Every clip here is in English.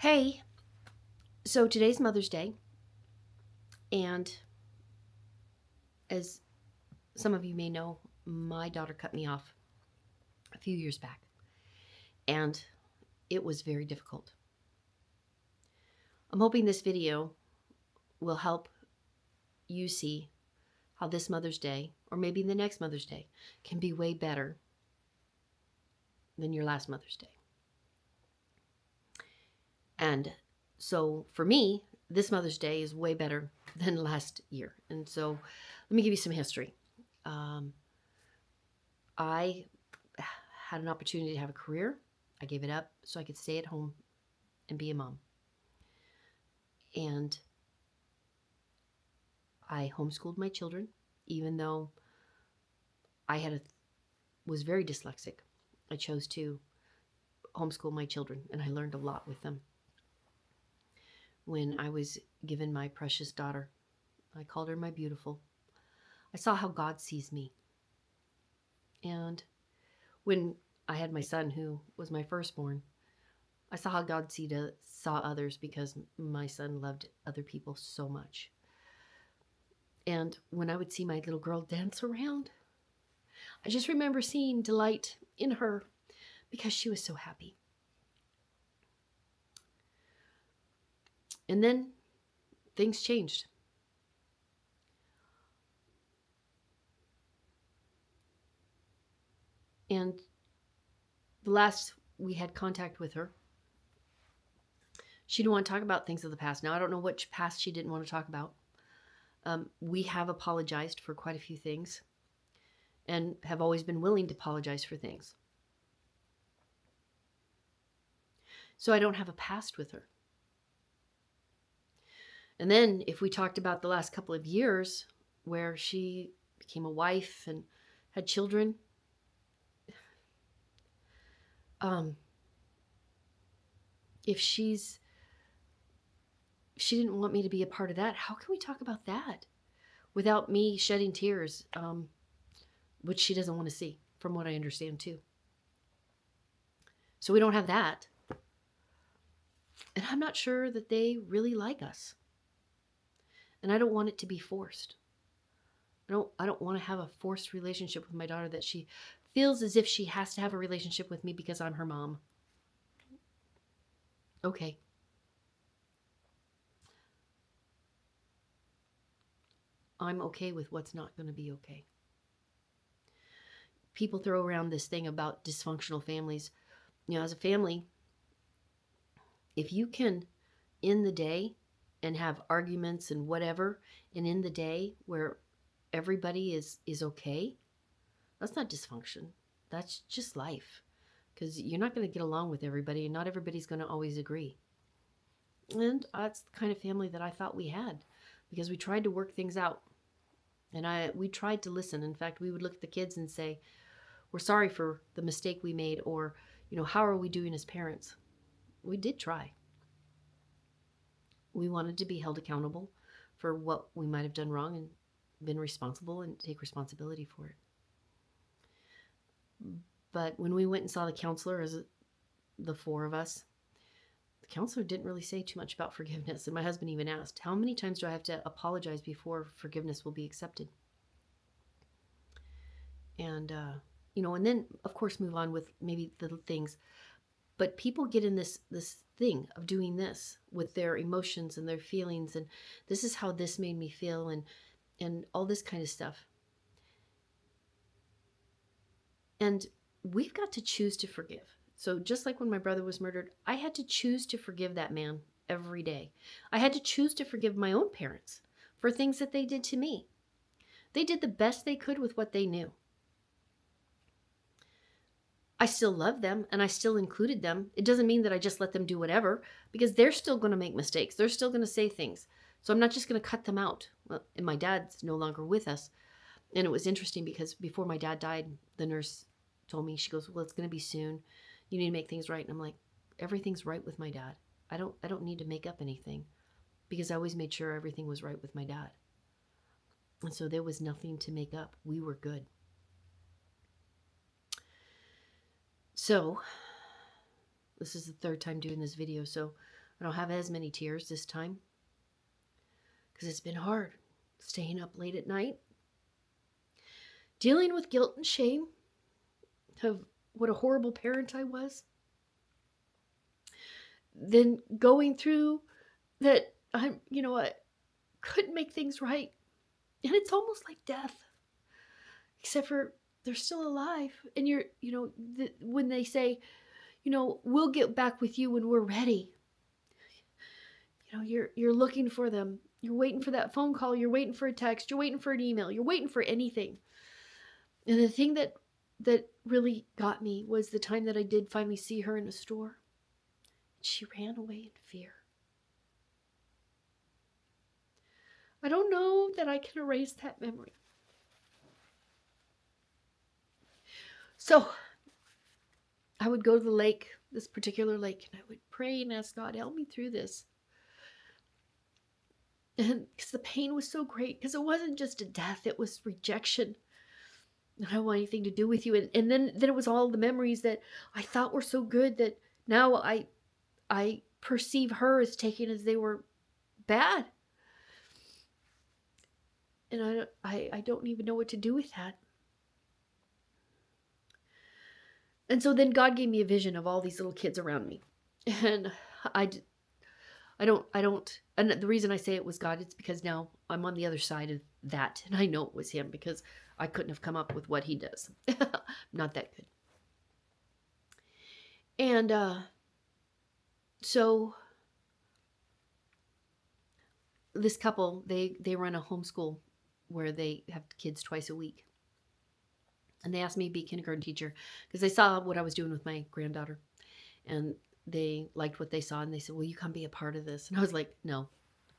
Hey, so today's Mother's Day, and as some of you may know, my daughter cut me off a few years back, and it was very difficult. I'm hoping this video will help you see how this Mother's Day, or maybe the next Mother's Day, can be way better than your last Mother's Day. And so for me, this Mother's Day is way better than last year. And so let me give you some history. I had an opportunity to have a career. I gave it up so I could stay at home and be a mom. And I homeschooled my children, even though I was very dyslexic. I chose to homeschool my children, and I learned a lot with them. When I was given my precious daughter, I called her my beautiful. I saw how God sees me. And when I had my son, who was my firstborn, I saw how God saw others, because my son loved other people so much. And when I would see my little girl dance around, I just remember seeing delight in her because she was so happy. And then things changed. And the last we had contact with her, she didn't want to talk about things of the past. Now, I don't know which past she didn't want to talk about. We have apologized for quite a few things and have always been willing to apologize for things. So I don't have a past with her. And then if we talked about the last couple of years where she became a wife and had children, if she didn't want me to be a part of that, how can we talk about that without me shedding tears, which she doesn't want to see, from what I understand too. So we don't have that. And I'm not sure that they really like us. And I don't want it to be forced. I don't want to have a forced relationship with my daughter that she feels as if she has to have a relationship with me because I'm her mom. Okay. I'm okay with what's not going to be okay. People throw around this thing about dysfunctional families. You know, as a family, if you can, in the day, and have arguments and whatever, and in the day where everybody is okay, that's not dysfunction. That's just life. Because you're not going to get along with everybody, and not everybody's going to always agree. And that's the kind of family that I thought we had, because we tried to work things out. And we tried to listen. In fact, we would look at the kids and say, we're sorry for the mistake we made, or, how are we doing as parents? We did try. We wanted to be held accountable for what we might have done wrong and been responsible and take responsibility for it. But when we went and saw the counselor, as the four of us, the counselor didn't really say too much about forgiveness. And my husband even asked, how many times do I have to apologize before forgiveness will be accepted? And, and then, of course, move on with maybe little things. But people get in this thing of doing this with their emotions and their feelings, and this is how this made me feel, and all this kind of stuff. And we've got to choose to forgive. So just like when my brother was murdered, I had to choose to forgive that man every day. I had to choose to forgive my own parents for things that they did to me. They did the best they could with what they knew. I still love them, and I still included them. It doesn't mean that I just let them do whatever, because they're still going to make mistakes. They're still going to say things. So I'm not just going to cut them out. Well, and my dad's no longer with us. And it was interesting because before my dad died, the nurse told me, she goes, well, it's going to be soon. You need to make things right. And I'm like, everything's right with my dad. I don't need to make up anything, because I always made sure everything was right with my dad. And so there was nothing to make up. We were good. So this is the third time doing this video. So I don't have as many tears this time because it's been hard staying up late at night, dealing with guilt and shame of what a horrible parent I was. Then going through that I couldn't make things right. And it's almost like death, except for they're still alive. And when they say, we'll get back with you when we're ready. You're looking for them. You're waiting for that phone call. You're waiting for a text. You're waiting for an email. You're waiting for anything. And the thing that really got me was the time that I did finally see her in a store. She ran away in fear. I don't know that I can erase that memory. So I would go to the lake, this particular lake, and I would pray and ask God, help me through this. And because the pain was so great, because it wasn't just a death, it was rejection. I don't want anything to do with you. And then it was all the memories that I thought were so good that now I perceive her as taken as they were bad. And I don't even know what to do with that. And so then God gave me a vision of all these little kids around me. And I don't, and the reason I say it was God, it's because now I'm on the other side of that. And I know it was him because I couldn't have come up with what he does. Not that good. And so this couple, they run a homeschool where they have kids twice a week. And they asked me to be a kindergarten teacher because they saw what I was doing with my granddaughter. And they liked what they saw. And they said, will you come be a part of this? And I was like, no,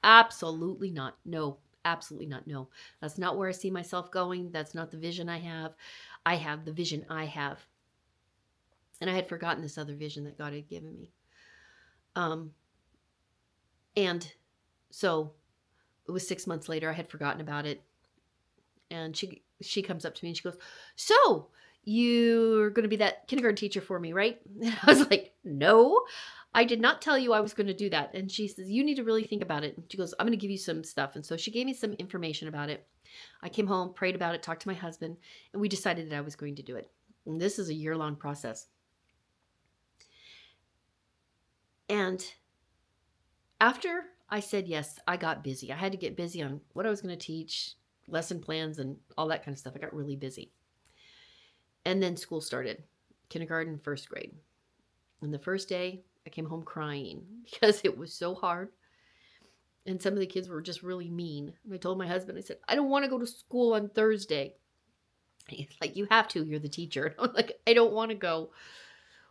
absolutely not. No, absolutely not. No, that's not where I see myself going. That's not the vision I have. I have the vision I have. And I had forgotten this other vision that God had given me. And so it was 6 months later. I had forgotten about it. And she comes up to me and she goes, so you're going to be that kindergarten teacher for me, right? And I was like, no, I did not tell you I was going to do that. And she says, you need to really think about it. And she goes, I'm going to give you some stuff. And so she gave me some information about it. I came home, prayed about it, talked to my husband, and we decided that I was going to do it. And this is a year-long process. And after I said yes, I got busy. I had to get busy on what I was going to teach, lesson plans, and all that kind of stuff. I got really busy. And then school started, kindergarten, first grade. And the first day, I came home crying because it was so hard. And some of the kids were just really mean. And I told my husband, I said, I don't want to go to school on Thursday. And he's like, you have to, you're the teacher. And I'm like, I don't want to go.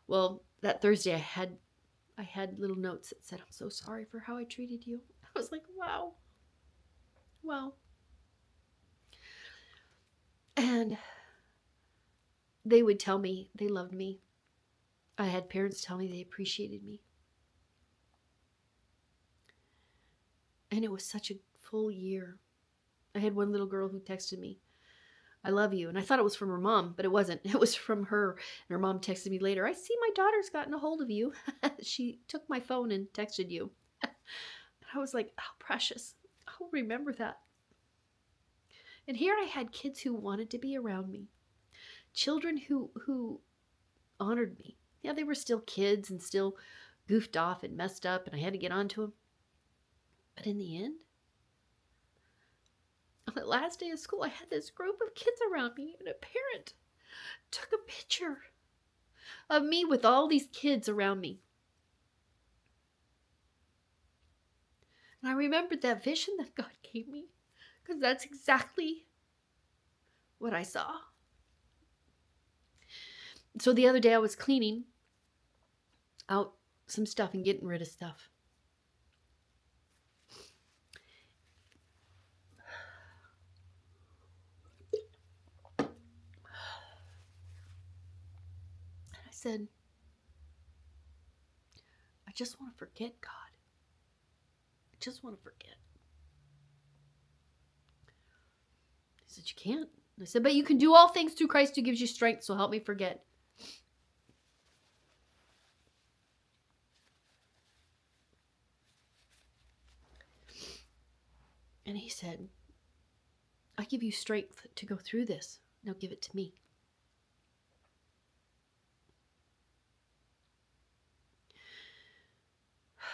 Well, that Thursday, I had little notes that said, I'm so sorry for how I treated you. I was like, wow. And they would tell me they loved me. I had parents tell me they appreciated me. And it was such a full year. I had one little girl who texted me, I love you. And I thought it was from her mom, but it wasn't. It was from her. And her mom texted me later, I see my daughter's gotten a hold of you. She took my phone and texted you. And I was like, how precious. I'll remember that. And here I had kids who wanted to be around me. Children who honored me. Yeah, they were still kids and still goofed off and messed up, and I had to get on to them. But in the end, on the last day of school, I had this group of kids around me, and a parent took a picture of me with all these kids around me. And I remembered that vision that God gave me, because that's exactly what I saw. So the other day I was cleaning out some stuff and getting rid of stuff. And I said, I just want to forget God. I just want to forget. He said, you can't. I said, but you can do all things through Christ who gives you strength, so help me forget. And he said, I give you strength to go through this. Now give it to me. I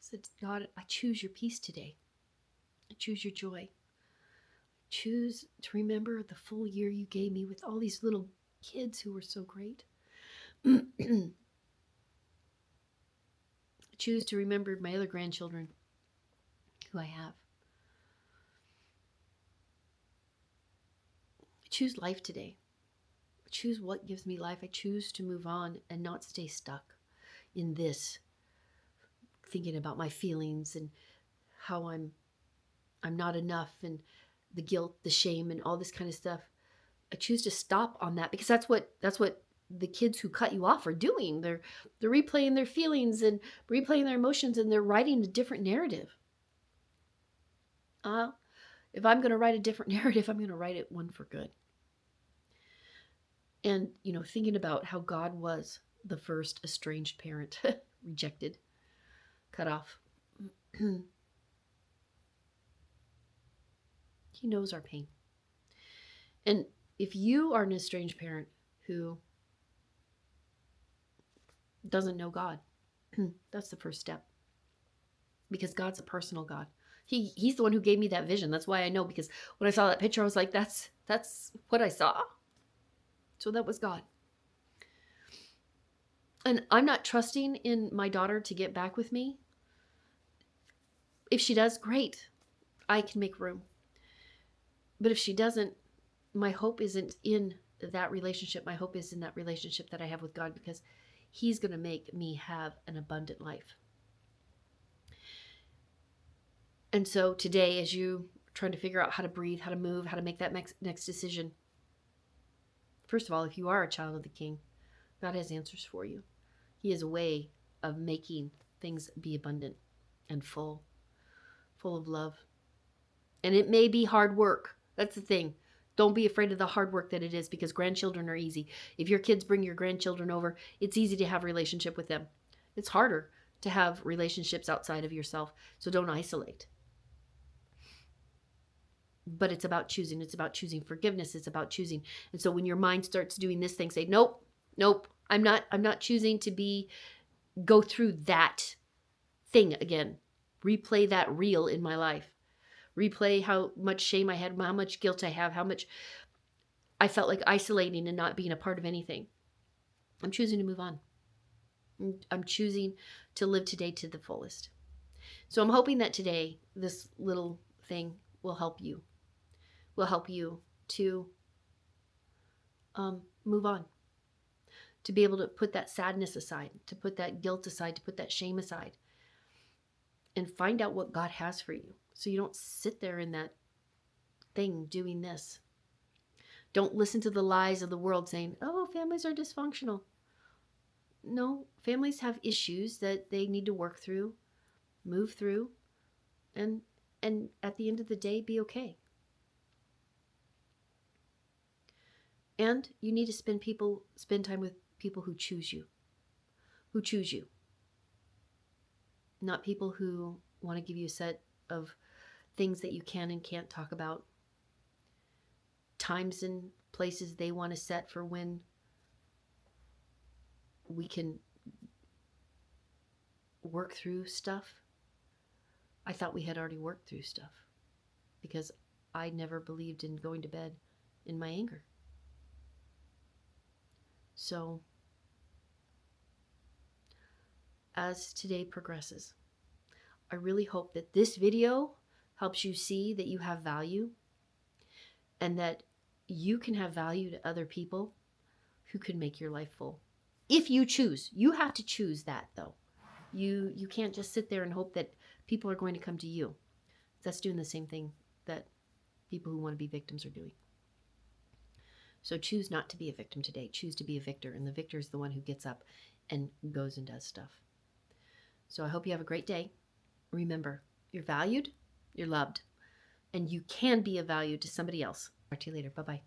said, God, I choose your peace today. I choose your joy. I choose to remember the full year you gave me with all these little kids who were so great. I choose to remember my other grandchildren who I have. I choose life today. I choose what gives me life. I choose to move on and not stay stuck in this, thinking about my feelings and how I'm not enough and the guilt, the shame, and all this kind of stuff. I choose to stop on that because that's what the kids who cut you off are doing. They're replaying their feelings and replaying their emotions, and they're writing a different narrative. If I'm going to write a different narrative, I'm going to write it one for good. And, thinking about how God was the first estranged parent, rejected, cut off. He knows our pain. And if you are an estranged parent who doesn't know God, that's the first step. Because God's a personal God. He's the one who gave me that vision. That's why I know, because when I saw that picture, I was like, that's what I saw. So that was God. And I'm not trusting in my daughter to get back with me. If she does, great. I can make room. But if she doesn't, my hope isn't in that relationship. My hope is in that relationship that I have with God, because He's going to make me have an abundant life. And so today, as you trying to figure out how to breathe, how to move, how to make that next decision, first of all, if you are a child of the King, God has answers for you. He has a way of making things be abundant and full of love. And it may be hard work. That's the thing. Don't be afraid of the hard work that it is, because grandchildren are easy. If your kids bring your grandchildren over, it's easy to have a relationship with them. It's harder to have relationships outside of yourself. So don't isolate. But it's about choosing. It's about choosing forgiveness. It's about choosing. And so when your mind starts doing this thing, say, nope, I'm not choosing to go through that thing again. Replay that reel in my life. Replay how much shame I had, how much guilt I have, how much I felt like isolating and not being a part of anything. I'm choosing to move on. I'm choosing to live today to the fullest. So I'm hoping that today, this little thing will help you to move on, to be able to put that sadness aside, to put that guilt aside, to put that shame aside, and find out what God has for you. So you don't sit there in that thing doing this. Don't listen to the lies of the world saying, oh, families are dysfunctional. No, families have issues that they need to work through, move through, and at the end of the day, be okay. And you need to spend time with people who choose you. Not people who want to give you a set of things that you can and can't talk about. Times and places they want to set for when we can work through stuff. I thought we had already worked through stuff, because I never believed in going to bed in my anger. So, as today progresses, I really hope that this video helps you see that you have value, and that you can have value to other people who can make your life full. If you choose. You have to choose that, though. You can't just sit there and hope that people are going to come to you. That's doing the same thing that people who want to be victims are doing. So choose not to be a victim today. Choose to be a victor. And the victor is the one who gets up and goes and does stuff. So I hope you have a great day. Remember, you're valued, you're loved, and you can be of value to somebody else. Talk to you later. Bye-bye.